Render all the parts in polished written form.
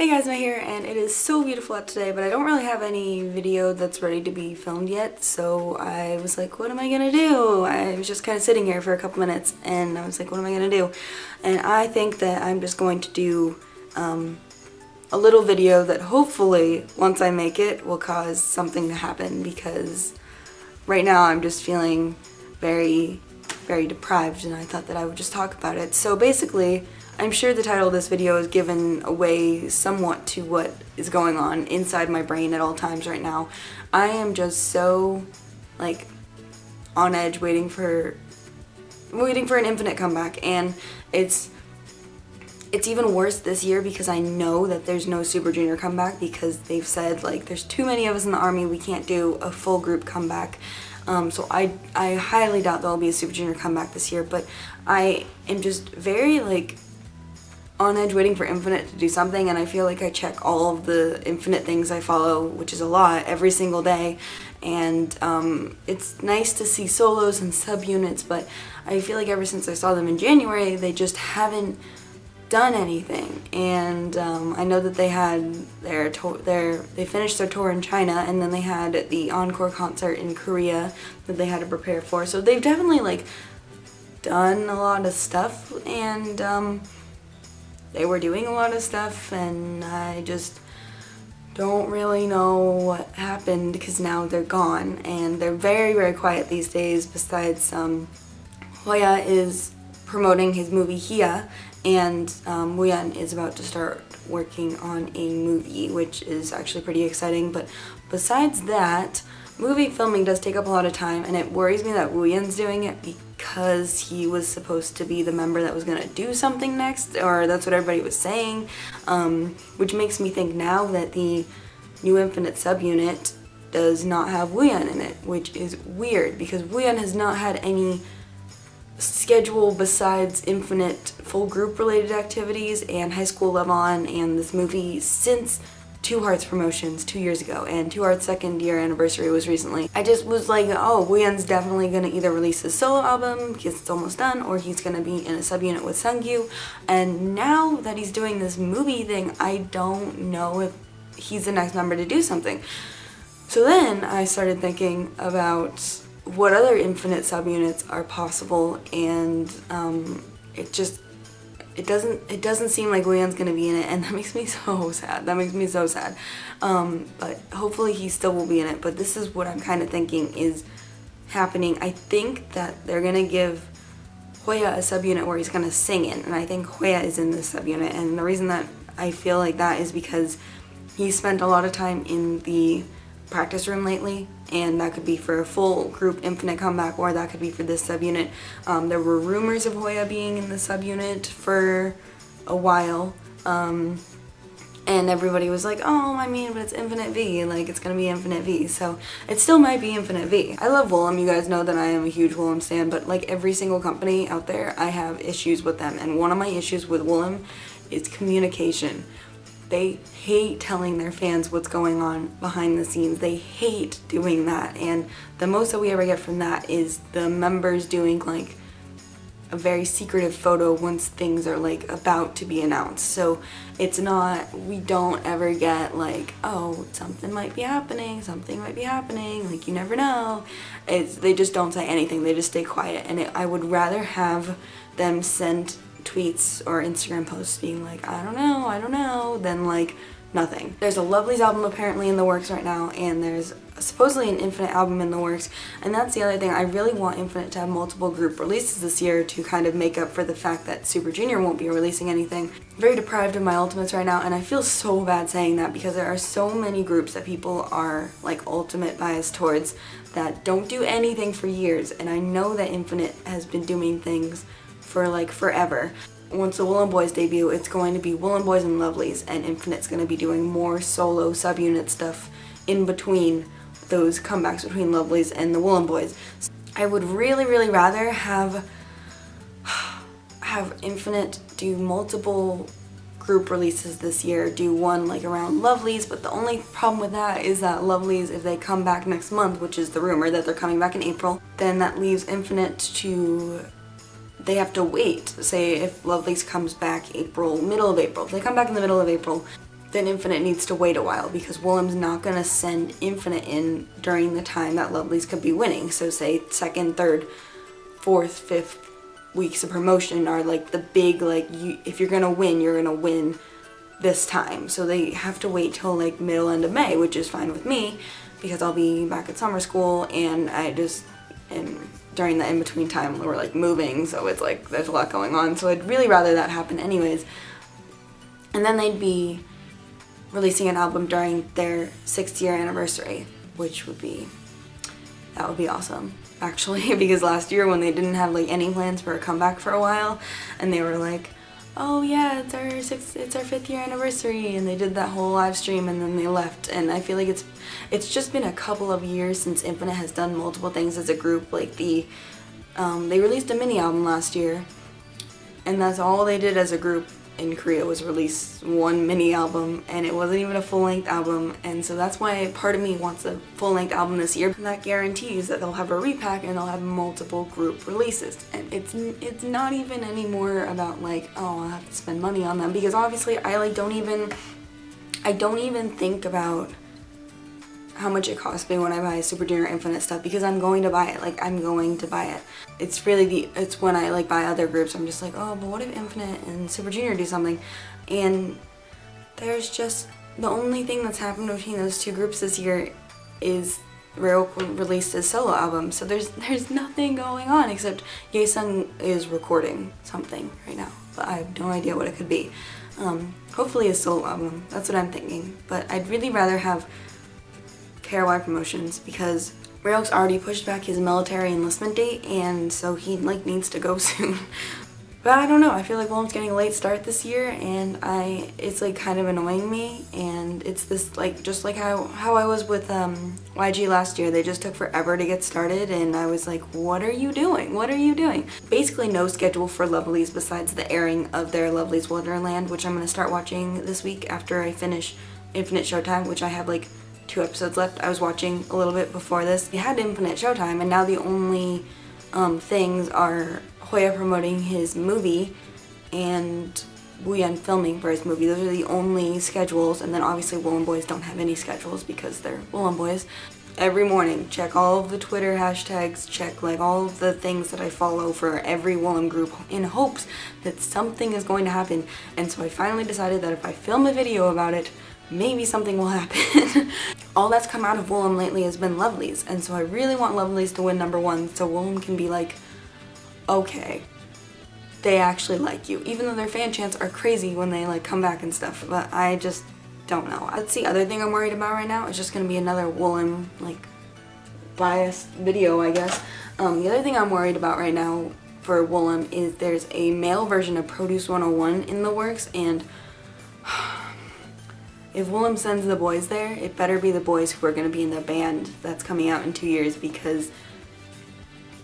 Hey guys, May here, and it is so beautiful out today, but I don't really have any video that's ready to be filmed yet, so I was like, what am I gonna do? I was just kind of sitting here for a couple minutes, and I was like, what am I gonna do? And I think that I'm just going to do a little video that hopefully, once I make it, will cause something to happen, because right now I'm just feeling very deprived, and I thought that I would just talk about it. So basically, I'm sure the title of this video is given away somewhat to what is going on inside my brain at all times right now. I am just so, like, on edge waiting for an Infinite comeback, and it's even worse this year because I know that there's no Super Junior comeback because they've said, like, there's too many of us in the army, we can't do a full group comeback. So I highly doubt there'll be a Super Junior comeback this year, but I am just very, like, on edge waiting for Infinite to do something, and I feel like I check all of the Infinite things I follow, which is a lot, every single day, and it's nice to see solos and subunits, but I feel like ever since I saw them in January, they just haven't done anything. And I know that they had they finished their tour in China, and then they had the encore concert in Korea that they had to prepare for, so they've definitely, like, done a lot of stuff, and they were doing a lot of stuff, and I just don't really know what happened because now they're gone, and they're very quiet these days. Besides, Hoya is promoting his movie Hia, and Woollim is about to start working on a movie, which is actually pretty exciting. But besides that, movie filming does take up a lot of time, and it worries me that Woollim's doing it because he was supposed to be the member that was going to do something next, or that's what everybody was saying, which makes me think now that the new Infinite subunit does not have Woollim in it, which is weird because Woollim has not had any schedule besides Infinite full group related activities and High School Love On and this movie since Two Hearts promotions 2 years ago, and Two Hearts' second year anniversary was recently. I just was like, oh, Woollim's definitely gonna either release his solo album because it's almost done, or he's gonna be in a subunit with Sungyu. And now that he's doing this movie thing, I don't know if he's the next member to do something. So then I started thinking about what other Infinite subunits are possible, and it doesn't seem like Woollim's gonna be in it, and that makes me so sad. But hopefully he still will be in it. But this is what I'm kind of thinking is happening. I think that they're gonna give Hoya a subunit where he's gonna sing in, and I think Hoya is in this subunit. And the reason that I feel like that is because he spent a lot of time in the practice room lately, and that could be for a full group Infinite comeback, or that could be for this subunit. There were rumors of Hoya being in the subunit for a while, and everybody was like, oh, I mean, but it's Infinite V, like, it's gonna be Infinite V, so it still might be Infinite V. I love Woollim, you guys know that I am a huge Woollim stan, but like every single company out there, I have issues with them, and one of my issues with Woollim is communication. They hate telling their fans what's going on behind the scenes. They hate doing that, and the most that we ever get from that is the members doing, like, a very secretive photo once things are, like, about to be announced. So it's not, we don't ever get, like, oh, something might be happening, like, you never know. They just don't say anything. They just stay quiet, and I would rather have them send tweets or Instagram posts being like, I don't know, than, like, nothing. There's a Lovelyz album apparently in the works right now, and there's supposedly an Infinite album in the works, and that's the other thing. I really want Infinite to have multiple group releases this year to kind of make up for the fact that Super Junior won't be releasing anything. I'm very deprived of my Ultimates right now, and I feel so bad saying that because there are so many groups that people are, like, Ultimate biased towards that don't do anything for years, and I know that Infinite has been doing things for, like, forever. Once the Woollim Boys debut, it's going to be Woollim Boys and Lovelyz, and Infinite's going to be doing more solo subunit stuff in between those comebacks between Lovelyz and the Woollim Boys. I would really rather have Infinite do multiple group releases this year, do one like around Lovelyz, but the only problem with that is that Lovelyz, if they come back next month, which is the rumor that they're coming back in April, then that leaves Infinite to they have to wait. Say if Lovelyz comes back middle of April. If they come back in the middle of April, then Infinite needs to wait a while, because Woollim's not going to send Infinite in during the time that Lovelyz could be winning. So say 2nd, 3rd, 4th, 5th weeks of promotion are like the big, like, if you're going to win, you're going to win this time. So they have to wait till like middle end of May, which is fine with me because I'll be back at summer school, and and during the in-between time we're like moving, so it's like there's a lot going on. So I'd really rather that happen anyways. And then they'd be releasing an album during their 6th year anniversary, which would be, that would be awesome actually, because last year when they didn't have like any plans for a comeback for a while, and they were like, oh yeah, it's our 5th year anniversary, and they did that whole live stream and then they left. And I feel like it's just been a couple of years since Infinite has done multiple things as a group. Like they released a mini album last year, and that's all they did as a group in Korea, was release one mini album, and it wasn't even a full-length album. And so that's why part of me wants a full-length album this year, and that guarantees that they'll have a repack and they'll have multiple group releases. And it's not even anymore about like, oh, I'll have to spend money on them, because obviously I don't even think about how much it costs me when I buy Super Junior Infinite stuff, because I'm going to buy it. Like, I'm going to buy it. It's really it's when I like buy other groups, I'm just like, oh, but what if Infinite and Super Junior do something? And there's just, the only thing that's happened between those two groups this year is Ryuk released his solo album. So there's nothing going on, except Yaesung is recording something right now, but I have no idea what it could be. Hopefully a solo album, that's what I'm thinking. But I'd really rather have KRY Promotions, because Ryuk's already pushed back his military enlistment date, and so he like needs to go soon. But I don't know, I feel like Woollim's getting a late start this year, and it's like kind of annoying me. And it's this like, just like how I was with YG last year. They just took forever to get started, and I was like, what are you doing? What are you doing? Basically no schedule for Lovelyz besides the airing of their Lovelyz Wonderland, which I'm going to start watching this week after I finish Infinite Showtime, which I have like 2 episodes left. I was watching a little bit before this. We had Infinite Showtime, and now the only things are Hoya promoting his movie and Wooyeon filming for his movie. Those are the only schedules, and then obviously Woollim boys don't have any schedules because they're Woollim boys. Every morning, check all of the Twitter hashtags, check like all of the things that I follow for every Woollim group in hopes that something is going to happen. And so I finally decided that if I film a video about it, maybe something will happen. All that's come out of Woollim lately has been Lovelyz, and so I really want Lovelyz to win #1 so Woollim can be like, okay, they actually like you, even though their fan chants are crazy when they like come back and stuff. But I just don't know. That's the other thing I'm worried about right now. It's just gonna be another Woollim like biased video, I guess. The other thing I'm worried about right now for Woollim is there's a male version of Produce 101 in the works, and if Woollim sends the boys there, it better be the boys who are going to be in the band that's coming out in 2 years, because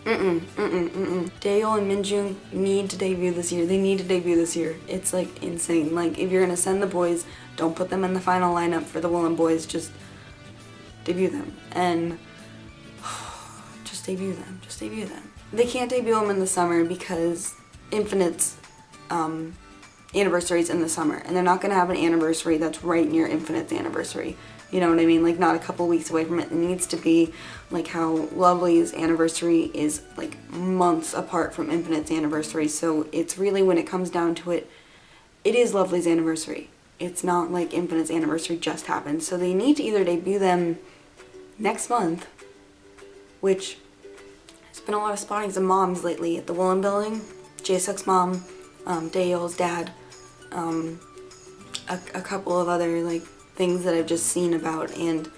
Daeyeol and Minjung need to debut this year. They need to debut this year. It's like insane. Like, if you're going to send the boys, don't put them in the final lineup for the Woollim boys. Just debut them. And just debut them. Just debut them. They can't debut them in the summer because Infinite's anniversaries in the summer, and they're not going to have an anniversary that's right near Infinite's anniversary. You know what I mean? Like, not a couple weeks away from it. It needs to be like how Lovely's anniversary is like months apart from Infinite's anniversary. So it's really, when it comes down to it, it is Lovely's anniversary. It's not like Infinite's anniversary just happened. So they need to either debut them next month, which there's been a lot of spottings of moms lately at the Woollim building. Jaeseok's mom, Daeyeol's dad, a couple of other like things that I've just seen about, and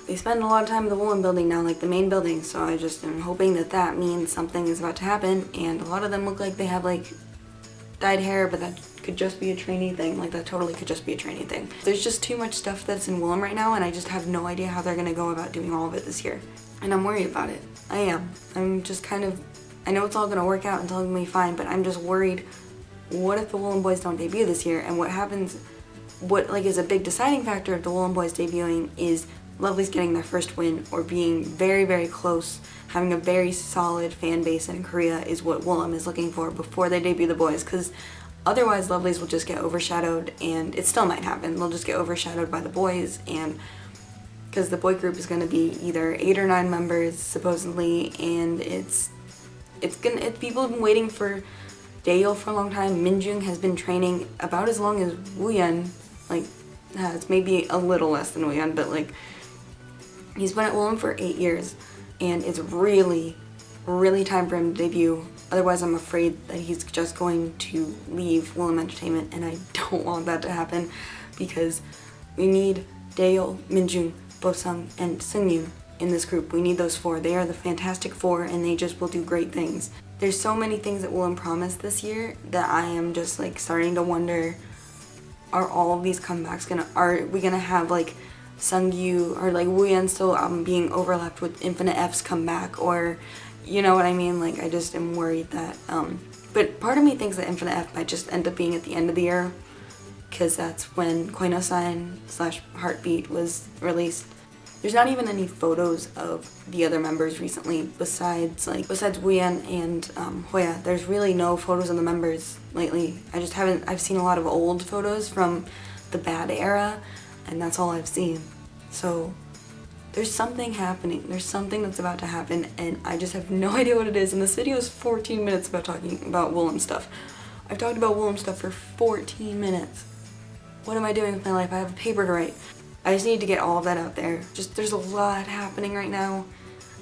they spend a lot of time in the Woollim building now, like the main building, so I just am hoping that that means something is about to happen. And a lot of them look like they have like dyed hair, but that could just be a trainee thing. Like, that totally could just be a trainee thing. There's just too much stuff that's in Woollim right now, and I just have no idea how they're gonna go about doing all of it this year. And I'm worried about it. I am. I'm just kind of, I know it's all gonna work out and it's all gonna be fine, but I'm just worried, what if the Woollim boys don't debut this year? And what happens, what like is a big deciding factor of the Woollim boys debuting is Lovelyz getting their first win, or being very, very close, having a very solid fan base in Korea is what Woollim is looking for before they debut the boys. Because Otherwise, Lovelies will just get overshadowed, and it still might happen. They'll just get overshadowed by the boys, and because the boy group is going to be either 8 or 9 members supposedly, and people have been waiting for Daeyeol for a long time. Minjung has been training about as long as Wooyeon, like, has, maybe a little less than Wooyeon, but like, he's been at Woollim for 8 years, and it's really, really time for him to debut. Otherwise, I'm afraid that he's just going to leave Woollim Entertainment, and I don't want that to happen, because we need Daeyeol, Minjung, Bosung, and Seungyoon in this group. We need those 4. They are the Fantastic Four, and they just will do great things. There's so many things that Woollim promised this year that I am just like starting to wonder, are all of these comebacks are we gonna have like Seungyu or like Wooyeon still being overlapped with Infinite F's comeback, or you know what I mean? Like, I just am worried that, but part of me thinks that Infinite F might just end up being at the end of the year, because that's when Koi no Sign / Heartbeat was released. There's not even any photos of the other members recently, besides Wooyeon and Hoya. There's really no photos of the members lately. I've seen a lot of old photos from the bad era, and that's all I've seen. So there's something happening. There's something that's about to happen, and I just have no idea what it is. And this video is 14 minutes about talking about Woollim stuff. I've talked about Woollim stuff for 14 minutes. What am I doing with my life? I have a paper to write. I just need to get all of that out there. There's a lot happening right now.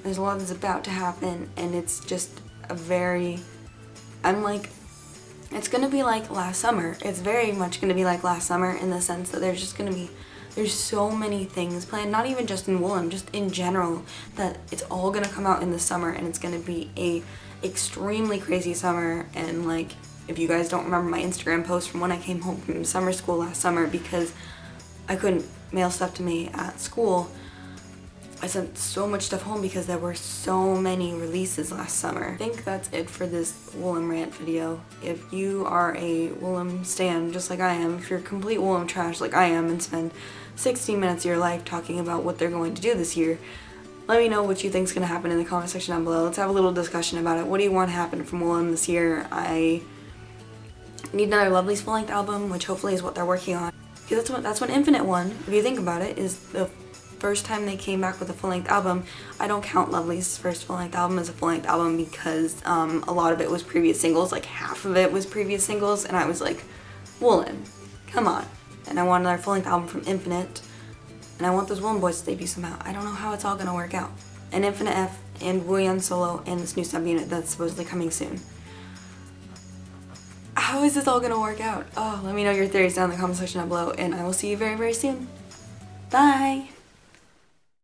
There's a lot that's about to happen, and it's just it's gonna be like last summer. It's very much gonna be like last summer in the sense that there's so many things planned, not even just in Woollim, just in general, that it's all gonna come out in the summer, and it's gonna be a extremely crazy summer. And like, if you guys don't remember my Instagram post from when I came home from summer school last summer because I couldn't mail stuff to me at school, I sent so much stuff home because there were so many releases last summer. I think that's it for this Woollim rant video. If you are a Woollim stan just like I am, if you're complete Woollim trash like I am and spend 16 minutes of your life talking about what they're going to do this year, let me know what you think is going to happen in the comment section down below. Let's have a little discussion about it. What do you want to happen from Woollim this year? I need another Lovelyz full-length album, which hopefully is what they're working on. Because that's when Infinite won, if you think about it, is the first time they came back with a full-length album. I don't count Lovelyz's first full-length album as a full-length album because a lot of it was previous singles, like half of it was previous singles, and I was like, Woollim, come on. And I want another full-length album from Infinite, and I want those Woollim boys to debut somehow. I don't know how it's all gonna work out. And Infinite F, and Wooyeon solo, and this new subunit that's supposedly coming soon. How is this all gonna work out? Oh, let me know your theories down in the comment section down below, and I will see you very, very soon. Bye!